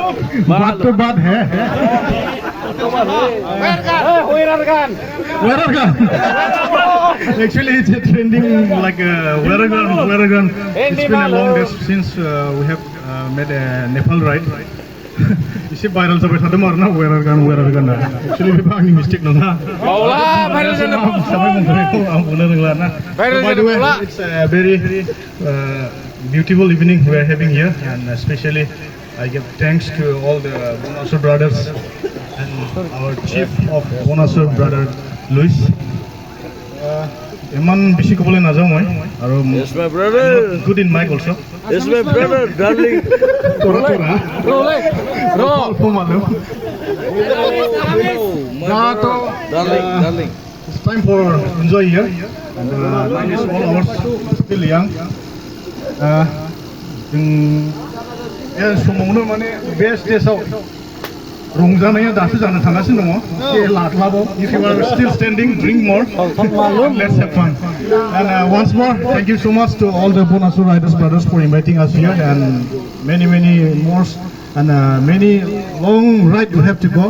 बात तो बात है weather gun actually it's a trending like weather gun it's been a long day since we have made a Nepal ride इसे viral जाबाय थादों आरो ना weather gun actually बे आंनि mistake नङा बावला viral जानो साबाय बुंनायखौ आं बुंनो रोंला ना by the way it's a very beautiful evening we are having here and especially I give thanks to all the Bon-Asur brothers and our chief of Bon-Asur brother Luis. Eman bisi kobole najau moi. Yes, my brother. Good in mic also. Yes, my brother, darling. Tora. Darling. It's time for enjoy here. And mine is all ours. Still young. समावनो माने बे स्टेजआव रंजानाया दासो जानो थांगासिनो दङ एसे लाख्लाबाव if you are still standing drink more let's have fun and once more thank you so much to all the Bon-Asur Riders brothers for inviting us here and many more and many long ride you have to go